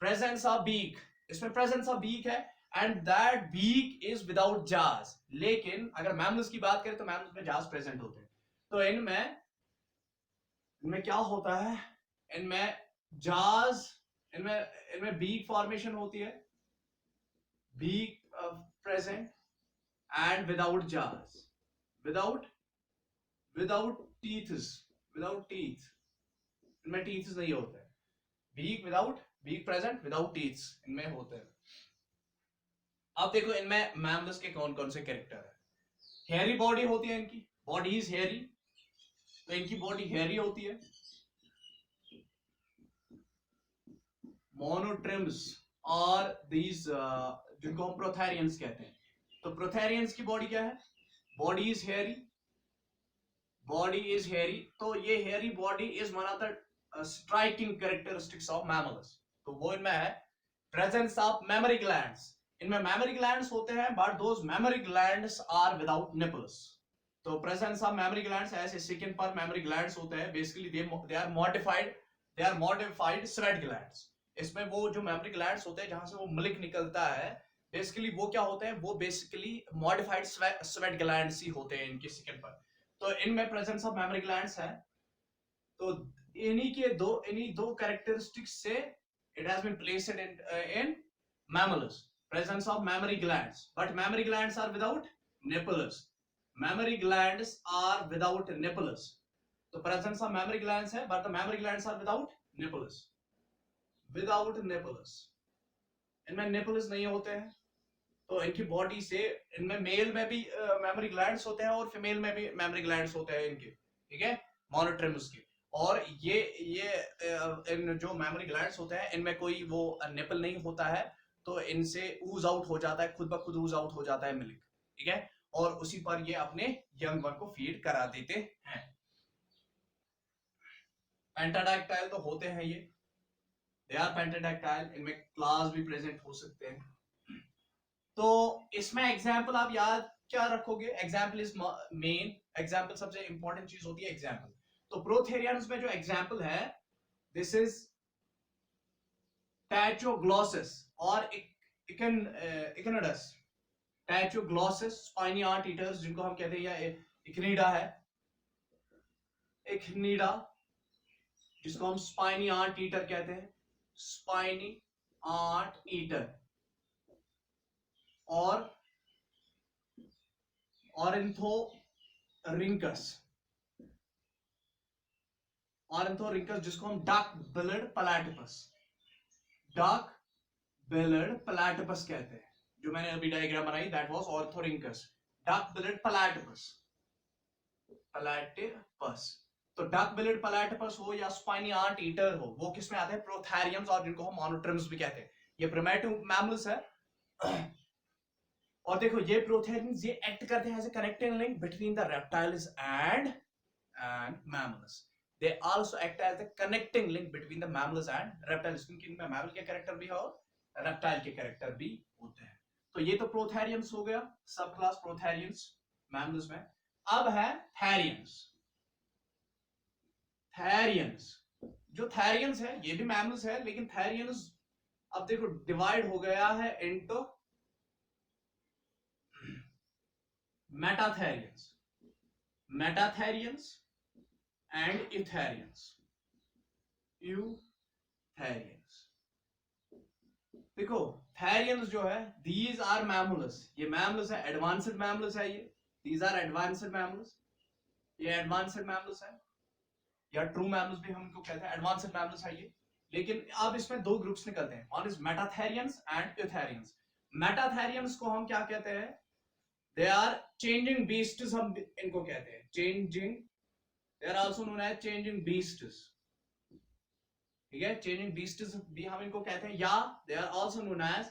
प्रेजेंस ऑफ बीक, इसमें प्रेजेंस ऑफ बीक है and that beak is without jaws. लेकिन अगर मैमल्स की बात करें तो मैमल्स में जाज प्रेजेंट होते हैं। तो इनमें क्या होता है, इनमें जाज, इनमें बीक फॉर्मेशन होती है, beak present and without jaws, without teeths, without teeth, इनमें टीथ्स नहीं होते हैं। Beak without, beak present without teeths इनमें होते हैं। अब देखो इनमें मैमल्स के कौन कौन से कैरेक्टर है। हेयरी बॉडी होती है इनकी, बॉडी इज हेयरी, तो इनकी बॉडी हेयरी होती है। मोनोट्रिम्स और दीज जिनको हम प्रोथेरियंस कहते हैं। तो प्रोथेरियंस की बॉडी क्या है, body is hairy, body is hairy. तो ये hairy body is one of the striking characteristics of mammals. तो वो इनमें है प्रेजेंस ऑफ मेमोरी ग्लैंड्स, इनमें मेमोरी ग्लैंड्स होते हैं but those mammary glands are without nipples. तो प्रेजेंस ऑफ मेमोरी ग्लैंड्स, ऐसे स्किन पर मेमोरी ग्लैंड्स होते हैं, basically they are modified sweat glands. इसमें वो जो मेमोरी ग्लैंड्स होते हैं जहां से वो मिल्क निकलता है, बेसिकली वो क्या होते हैं, वो बेसिकली मॉडिफाइड स्वेट ग्लैंड्स ही होते हैं इनकी स्किन पर। तो इनमें प्रेजेंस ऑफ मेमोरी ग्लैंड्स है। तो इन्हीं दो कैरेक्टरिस्टिक्स से it has been placed in mammals, presence of mammary glands, but mammary glands are without nipples, mammary glands are without nipples। तो presence of mammary glands है but the mammary glands are without nipples, without nipples, इनमें nipples नहीं होते हैं। तो इनकी body से, इनमें मेल में भी मेमोरी ग्लैंड्स होते हैं और फीमेल में भी मेमोरी ग्लैंड्स होते हैं इनके, ठीक है, मोनोट्रिम्स के। और ये इन जो मेमोरी ग्लैंड्स होते हैं इनमें कोई वो निपल नहीं होता है, तो इनसे ऊज आउट हो जाता है, खुद ब खुद ऊज आउट हो जाता है मिल्क, ठीक है, और उसी पर ये अपने यंग वन को फीड करा देते हैं। पेंटाडाक्टाइल तो होते हैं ये, दे आर पेंटाडाक्टाइल, इनमें क्लास भी प्रेजेंट हो सकते हैं। तो इसमें एग्जाम्पल आप याद क्या रखोगे, एग्जाम्पल इज मेन, एग्जाम्पल सबसे इंपॉर्टेंट चीज होती है एग्जाम्पल। तो प्रोथेरियंस में जो एग्जाम्पल है, दिस इज टैचोग्लॉसिस और इकनडस। टैचोग्लॉसिस स्पाइनी आर्ट ईटर्स जिनको हम कहते हैं, या इक्निडा है, इक्निडा जिसको हम स्पाइनी आर्ट ईटर कहते हैं, स्पाइनी आर्ट ईटर। और ऑरेंथोरिंकस, ऑरेंथोरिंकस जिसको हम duck billed platypus, duck billed platypus कहते हैं। जो मैंने अभी डायग्राम बनाई that was Ornithorhynchus, duck billed platypus, platypus. तो डक बिल्ड प्लैटिपस हो या स्पाइनी आर्ट ईटर हो, वो किस में आते हैं, प्रोथेरियम्स, और जिनको हम मोनोट्रिम्स भी कहते हैं। ये प्रिमिटिव मैमल्स है। और देखो ये प्रोथेरियंस ये एक्ट करते हैं as a connecting link between the reptiles and mammals. They also act as the connecting link between the mammals and reptiles, क्योंकि इनमें मैमल के कैरेक्टर भी है और रेप्टाइल के कैरेक्टर भी होते हैं। तो ये तो प्रोथेरियंस हो गया, सब क्लास प्रोथेरियंस मैमल्स में। अब है थेरियंस। थेरियंस, जो थेरियंस है ये भी मैमल्स है, लेकिन थेरियंस अब देखो डिवाइड हो गया है इनटू मेटाथेरियंस, मेटाथेरियंस एंड यूथेरियंस, यूथेरियंस। देखो थेरियंस जो है, दीज आर मैमल्स, ये मैमल्स है, एडवांस्ड मैमल्स है ये, दीज आर एडवांस्ड मैमल्स, ये एडवांस्ड मैमल्स है, या ट्रू मैमल्स भी हम इनको कहते हैं, एडवांस्ड मैमल्स है ये। लेकिन अब इसमें दो ग्रुप्स निकलते हैं, वन इज मेटाथेरियंस एंड यूथेरियंस। मेटाथेरियंस को हम क्या कहते हैं, they are changing beasts, हम इनको कहते हैं changing, they are also known as changing beasts, ठीक है, changing beasts भी हम इनको कहते हैं, या they are also known as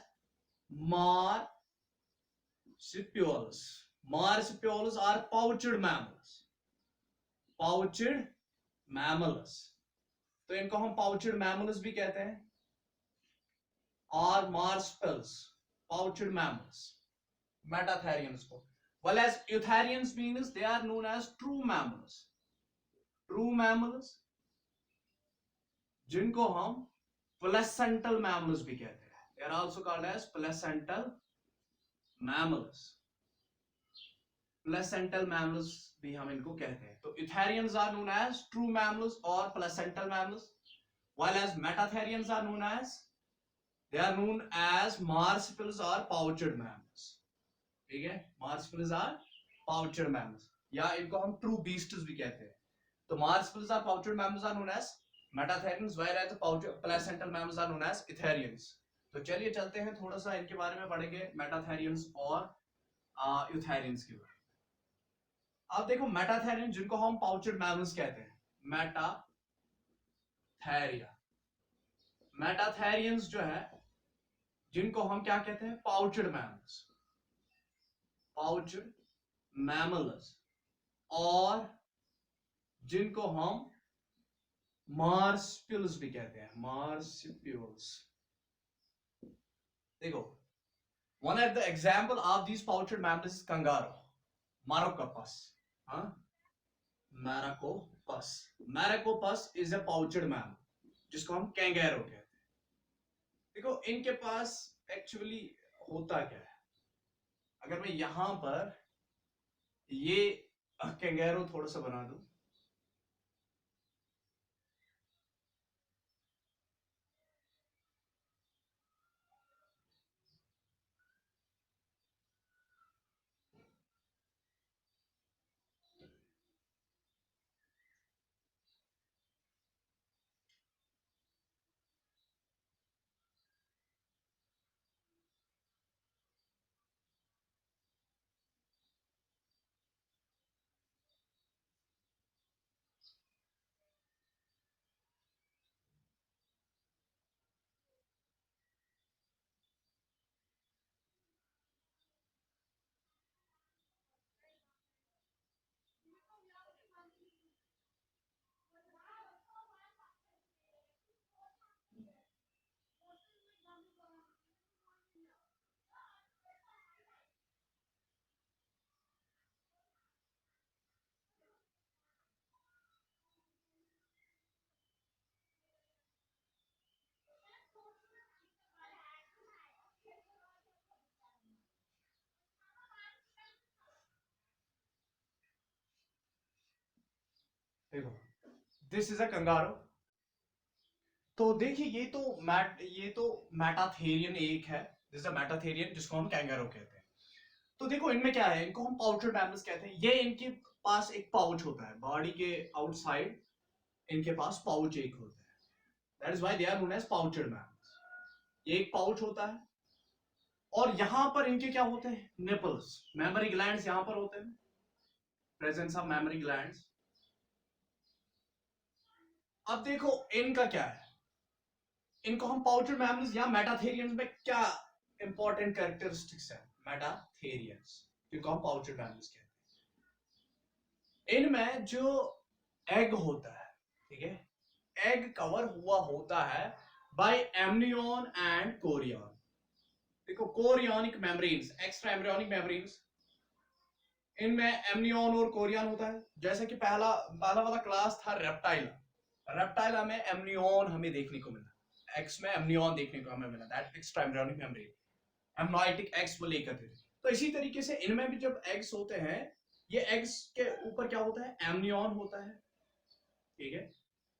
marsupials। marsupials are pouched mammals, pouched mammals, तो इनको हम pouched mammals भी कहते हैं, और marsupials, pouched mammals, मेटाथेरियंस को, whereas eutherians means they are known as true mammals. True mammals जिनको हम placental mammals भी कहते हैं, they are also called as placental mammals. Placental mammals भी हम इनको कहते हैं. तो eutherians are known as true mammals or placental mammals, while as metatherians are known as marsupials or pouched mammals. ठीक है, marsupials are pouched mammals, या इनको हम true beasts भी कहते हैं. तो marsupials or pouched mammals are known as metatherians, whereas the placental mammals are known as eutherians. तो चलिए चलते हैं, थोड़ा सा इनके बारे में पढ़ेंगे, metatherians और eutherians के बारे में. अब देखो मेटाथेरियन जिनको हम पाउचड मैमल्स कहते हैं, मेटाथेरियंस जो है जिनको हम क्या कहते हैं, पाउचड मैमल्स, और जिनको हम मार्सपिल्स भी कहते हैं, मार्सपिल्स. देखो, one of the example of these pouched mammals is kangaroo, Maracopus. Maracopus is a pouched mammal जिसको हम कैंगैरो कहते हैं. देखो इनके पास एक्चुअली होता क्या है, अगर मैं यहां पर ये कैंगैरो थोड़ा सा बना दूं, देखो दिस इज अ कंगारो. तो देखिए ये तो मेटाथेरियन एक है, दिस इज अ मेटाथेरियन जिसको हम कैंगारो कहते हैं. तो देखो इनमें क्या है, इनको हम पाउचड मैमल्स कहते हैं. ये इनके पास एक पाउच होता है, बॉडी के आउटसाइड इनके पास पाउच एक होता है, that is why they are known as pouched mammals. ये एक पाउच होता है, और यहां पर इनके क्या होते हैं, निपल्स, मेमोरी ग्लैंड्स यहां पर होते हैं, प्रेजेंस ऑफ मेमोरी ग्लैंड्स. अब देखो इनका क्या है, इनको हम पाउचड मैमल्स या मेटाथेरियंस में क्या इंपॉर्टेंट कैरेक्टरिस्टिक्स है, मेटाथेरियंस जिनको हम पाउचड मैमल्स कहते हैं, इनमें जो एग होता है, ठीक है, एग कवर हुआ होता है बाय एमनियन एंड कोरियन. देखो कोरियनिक मेम्ब्रेन्स, एक्स्ट्रा एम्ब्रियोनिक मेम्ब्रेन्स, इनमें एमनियन और कोरियन होता है. जैसे कि पहला वाला क्लास था रेप्टाइला में एमनियन हमें देखने को मिला, एक्स में एमनियन देखने को हमें मिला, that extra embryonic membrane, amniotic eggs को लेकर थे. तो इसी तरीके से इनमें भी जब एग्स होते हैं, ये एग्स के ऊपर क्या होता है, एमनियन होता है, ठीक है,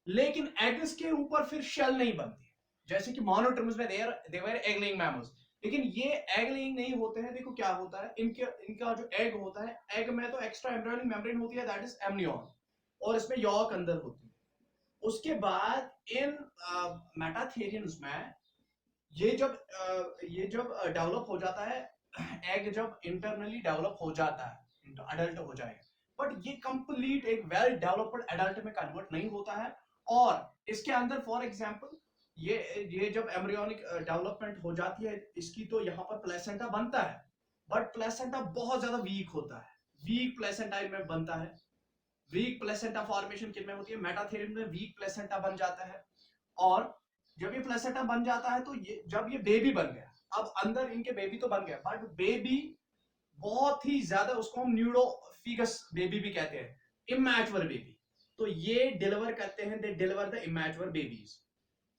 लेकिन एग्स के ऊपर फिर शेल नहीं बनती, जैसे कि मोनोट्रिम्स में दे वर एग लेइंग मैमल्स, लेकिन ये एग लेइंग नहीं होते हैं. देखो क्या होता है, इनका जो एग होता है, एग में तो एक्स्ट्रा एम्ब्रियोनिक मेम्ब्रेन होती है, दैट इज एमनियन, और इसमें यॉक अंदर होती है. उसके बाद इन मेटाथेरियंस में ये जब डेवलप हो जाता है, एग जब इंटरनली डेवलप हो जाता है, अडल्ट हो जाएगा, बट ये कंप्लीट एक वेल डेवलप्ड एडल्ट में कन्वर्ट नहीं होता है. और इसके अंदर फॉर एग्जांपल ये जब एम्ब्रियोनिक डेवलपमेंट हो जाती है इसकी, तो यहाँ पर प्लेसेंटा बनता है, बट प्लेसेंटा बहुत ज्यादा वीक होता है, वीक प्लेसेंटा इनमें बनता है. वीक प्लेसेंटा फॉर्मेशन किन में होती है, मेटाथेरियन में वीक प्लेसेंटा बन जाता है. और जब ये प्लेसेंटा बन जाता है, तो ये जब ये बेबी बन गया, अब अंदर इनके बेबी तो बन गया, बट बेबी बहुत ही ज्यादा, उसको हम न्यूरोफिगस बेबी भी कहते हैं, इमैच्योर बेबी। तो ये डिलीवर करते हैं, दे deliver the immature babies.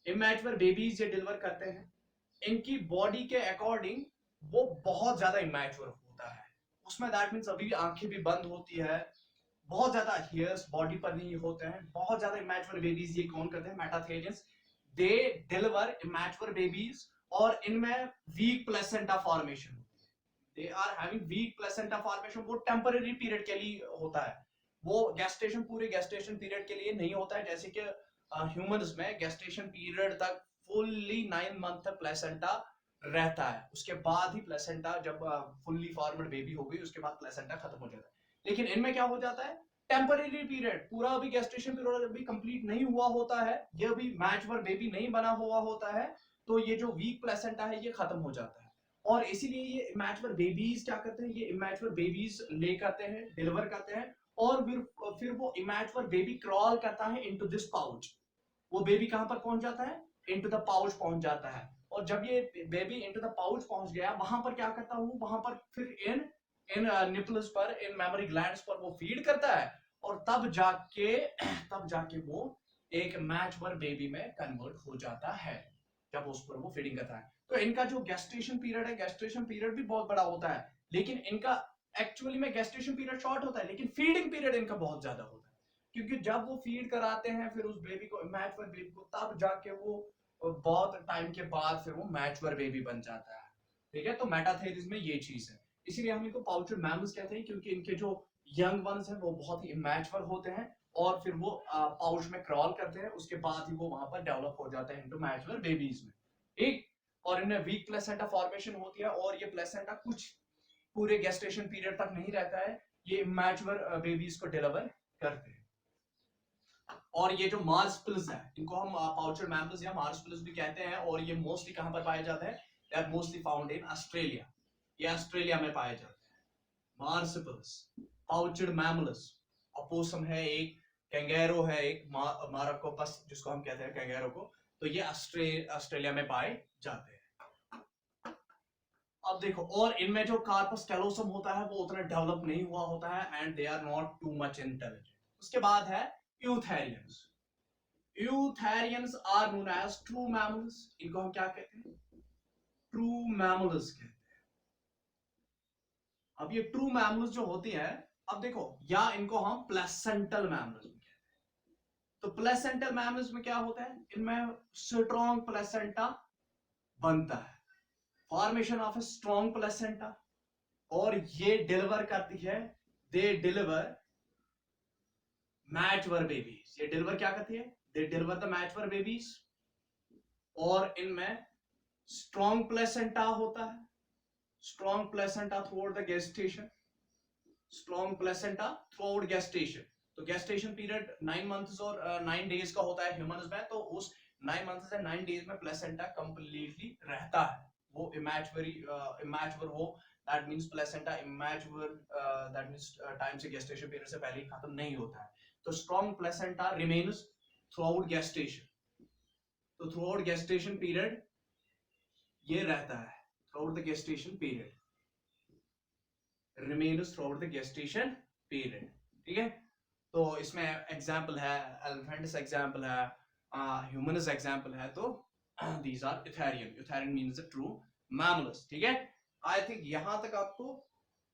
Immature babies ये डिलीवर करते हैं, इनकी बॉडी के अकॉर्डिंग वो बहुत ज्यादा इमैच्योर होता है, उसमें दैट मीन्स अभी भी आंखें भी बंद होती है, बहुत ज्यादा हेयर्स बॉडी पर नहीं होते हैं, बहुत ज्यादा इमैच्योर बेबीज ये कौन करते हैं, metatherians. They deliver immature babies, और इनमें वीक प्लेसेंटा फॉर्मेशन होती है, they are having weak placenta formation. वो टेम्पररी पीरियड के लिए होता है, वो गेस्टेशन, पूरे गेस्टेशन पीरियड के लिए नहीं होता है, जैसे कि ह्यूमंस में गेस्टेशन पीरियड तक फुल्ली 9 मंथ तक प्लेसेंटा रहता है, उसके बाद ही प्लेसेंटा, जब फुल्ली फॉर्मड बेबी हो गई उसके बाद प्लेसेंटा खत्म हो जाता है। लेकिन इनमें क्या हो जाता है, टेम्पररी पीरियड, पूरा अभी गेस्टेशन पीरियड अभी कंप्लीट नहीं हुआ होता है, ये अभी मैच्योर बेबी नहीं बना हुआ होता है, तो ये जो वीक प्लेसेंटा है ये खत्म हो जाता है। और इसीलिए ये इमैच्योर बेबीज क्या करते हैं, ये इमैच्योर बेबीज ले करते हैं, डिलीवर करते हैं, और फिर वो इमैच्योर बेबी क्रॉल करता है इनटू दिस पाउच। वो बेबी कहां पर पहुंच जाता है, इनटू द पाउच पहुंच जाता है। और जब ये बेबी इनटू द पाउच पहुंच गया, वहां पर क्या करता हूं, वहां पर फिर इन इन निपल्स पर, इन मेमोरी ग्लैंड्स पर वो फीड करता है, और तब जाके वो एक मैच्योर बेबी में कन्वर्ट हो जाता है, जब उस पर वो फीडिंग करता है। तो इनका जो गेस्टेशन पीरियड है, गेस्टेशन पीरियड भी बहुत बड़ा होता है, लेकिन इनका एक्चुअली में गेस्टेशन पीरियड शॉर्ट होता है, लेकिन फीडिंग पीरियड इनका बहुत ज्यादा होता है, क्योंकि जब वो फीड कराते हैं फिर उस बेबी को, मैच्योर बेबी को, तब जाके वो बहुत टाइम के बाद फिर वो मैच्योर बेबी बन जाता है। ठीक है, तो मेटाथेरिस में ये चीज है, इसीलिए हम इनको पाउचर मैमल्स कहते हैं, क्योंकि इनके जो यंग वंस हैं वो बहुत ही इमैच्योर होते हैं, और फिर वो पाउच में क्रॉल करते हैं, उसके बाद ही वो वहां पर डेवलप हो जाते हैं इनटू मैच्योर बेबीज में। ठीक, और इनमें वीक प्लेसेंटा फॉर्मेशन होती है, और ये प्लेसेंटा कुछ पूरे गेस्टेशन पीरियड तक नहीं रहता है, ये इमैच्योर बेबीज को डिलीवर करते हैं। और ये जो मार्सपिल्स है, इनको हम पाउचर मैमल्स या मार्सपिल्स भी कहते हैं, और ये मोस्टली कहां पर पाए जाते हैं, they are mostly found in Australia, ये ऑस्ट्रेलिया में पाए जाते हैं मार्सपिल्स, पाउचर मैमल्स। अपोसम है एक, कैंगेरो है एक, माराकोपस जिसको हम कहते हैं कैंगेरो को, तो ये ऑस्ट्रेलिया में पाए जाते हैं। अब देखो, और इनमें जो कार्पस कैलोसम होता है वो उतना डेवलप नहीं हुआ होता है, and they are not too much intelligent. उसके बाद है eutherians. Eutherians are known as true mammals, इनको हम क्या कहते हैं, ट्रू मैमल्स कहते हैं। अब ये ट्रू मैमल्स जो होती है, अब देखो, या इनको हम प्लेसेंटल मैमल्स कहते हैं। तो प्लेसेंटल मैमल्स में क्या होता है, इनमें स्ट्रॉन्ग प्लेसेंटा बनता है, formation of a strong placenta, और ये डिलीवर करती है, दे डिलीवर मैच्योर बेबीज। ये डिलीवर क्या करती है, दे डिलीवर द मैच्योर बेबीज, और इनमें स्ट्रॉन्ग प्लेसेंटा होता है, strong placenta through out the gestation, strong placenta through out gestation. तो गेस्टेशन पीरियड 9 मंथ्स और 9 डेज का होता है ह्यूमंस में, तो उस 9 मंथ्स एंड 9 डेज में प्लेसेंटा कंप्लीटली रहता है, वो इमैच्योर हो, that means placenta immature, that means time से गेस्टेशन पीरियड से पहले ही खत्म नहीं होता है। तो strong placenta remains through out gestation, तो थ्रू आउट गेस्टेशन पीरियड ये रहता है, through out the gestation period, remains throughout the gestation period। ठीक है, तो इसमें एग्जाम्पल है, एलिफेंट्स एग्जाम्पल है, ह्यूमनस एग्जाम्पल है, तो these are Itharian। Itharian means the true mammals। ठीक है, आई थिंक यहां तक आपको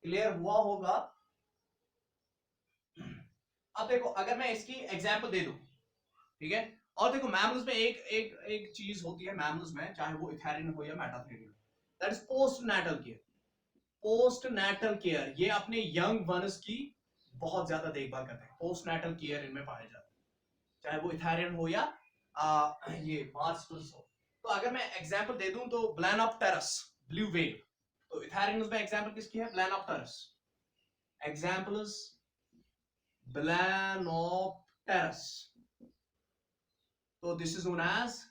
क्लियर हुआ होगा। अब देखो, अगर मैं इसकी एग्जाम्पल दे दूं, ठीक है, और देखो मैमल्स में एक चीज होती है मैमल्स में, चाहे वो इथेरियन हो या मेटाथेरियन, दैट इज पोस्टनैटल केयर। पोस्टनैटल केयर, ये अपने यंग वंस की बहुत ज्यादा देखभाल करते हैं, पोस्टनैटल केयर इनमें पाया जाता है, चाहे वो इथेरियन हो या ये मार्सपिल्स हो। तो अगर मैं एग्जांपल दे दूं, तो ब्लैनोप्टेरस ब्लू व्हेल, तो इथेरियंस में एग्जांपल किसकी है, ब्लैनोप्टेरस। एग्जांपल्स ब्लैनोप्टेरस, तो this is known as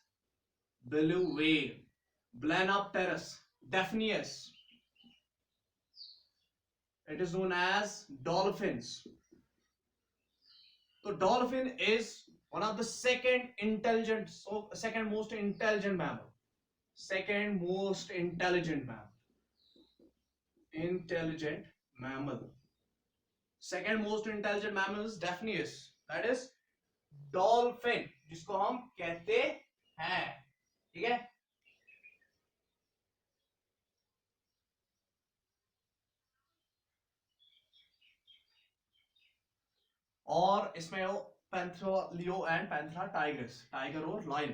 blue whale. Balaenoptera, डेफनियस, it is known as dolphins। so dolphin is one of the second most intelligent mammal, second most intelligent mammal। intelligent mammal. Second most intelligent mammal is definitely that is dolphin, जिसको हम कहते हैं, ठीक है। और इसमें हो Panthera leo and Panthera tigris, tiger और लाइन,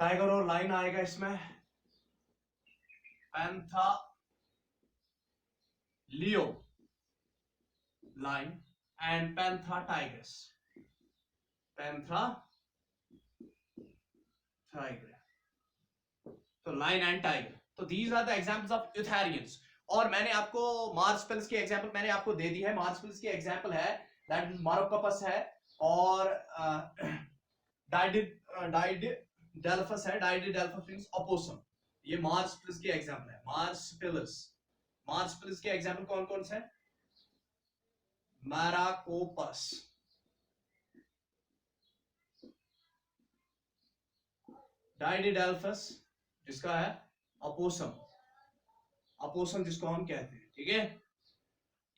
टाइगर और लाइन आएगा इसमें, Panthera leo lion and Panthera tigris, Panthera tiger, तो लाइन एंड टाइगर। तो these are the examples of eutherians. और मैंने आपको मार्सपिल्स की एग्जांपल मैंने आपको दे दी है। मार्सपिल्स की एग्जांपल है दैट मारोकपस है और डाइडिडेल्फस है, डाइडिडेल्फस मींस ओपोसम, ये मार्सपिल्स की एग्जांपल है। मार्सपिल्स, मार्सपिल्स के एग्जांपल कौन कौन से हैं? मैराकोपस, डाइडिडेल्फस जिसका है अपोसम, अपोसम जिसको हम कहते हैं, ठीक है।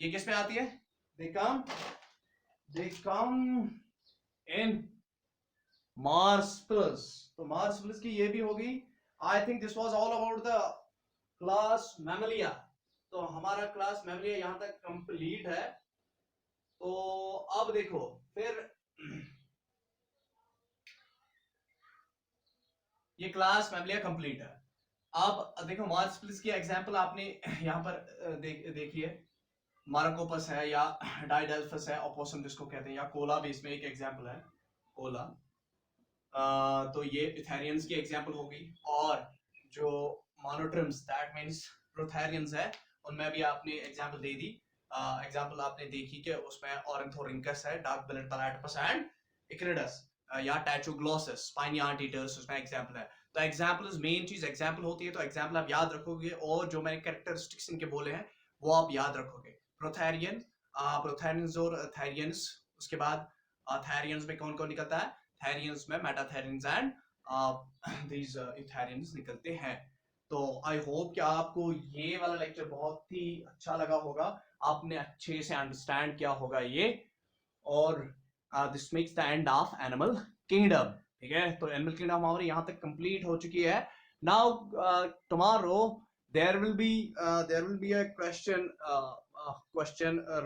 ये किस में आती है? they come in मार्सपिल्स। तो मार्सपिल्स की ये भी होगी। I think this was all about the class Mammalia. तो हमारा क्लास मैमलिया यहां तक कंप्लीट है। तो अब देखो फिर ये क्लास मैमलिया कंप्लीट है। अब देखो मार्सपिल्स की एग्जांपल आपने यहाँ पर देखिए, मार्कोपस है या डाइडेल्फस है, ओपोसम जिसको कहते हैं, या कोला भी इसमें एक एग्जांपल है, कोला। तो ये इथेरियंस की एग्जांपल होगी। और जो मोनोट्रिम्स दैट मींस प्रोथेरियंस है, उनमें भी आपने एग्जांपल दे दी। एग्जांपल आपने देखी कि उसमें ऑर्निथोरिंकस है, डार्क बिलेड पैलाटिपस एंड इक्रिडस, या टैचोग्लोसस, स्पाइनी एंटीटर्स उसमें एग्जांपल है। तो एग्जांपल इज मेन चीज, एग्जांपल होती है तो एग्जांपल आप याद रखोगे, और जो मैंने कैरेक्टरिस्टिक्स इनके बोले हैं वो आप याद रखोगे। प्रोथेरियन, प्रोथेरियंस और थेरियंस, उसके बाद थेरियंस में कौन कौन निकलता है? थेरियंस में मेटाथेरियंस एंड दीज इथेरियंस निकलते हैं। तो आई होप कि आपको ये वाला लेक्चर बहुत ही अच्छा लगा होगा, आपने अच्छे से अंडरस्टैंड किया होगा ये। और this makes the end of animal kingdom, ठीक है। तो एनिमल किंगडम हमारी यहाँ तक कंप्लीट हो चुकी है। Now tomorrow there will be a question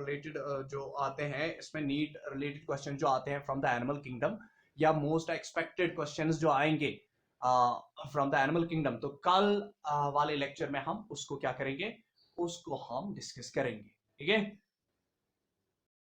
related जो आते हैं इसमें, नीट रिलेटेड क्वेश्चन जो आते हैं फ्रॉम द एनिमल किंगडम, या मोस्ट एक्सपेक्टेड क्वेश्चंस जो आएंगे फ्रॉम द एनिमल किंगडम। तो कल वाले लेक्चर में हम उसको क्या करेंगे, उसको हम डिस्कस करेंगे, ठीक है।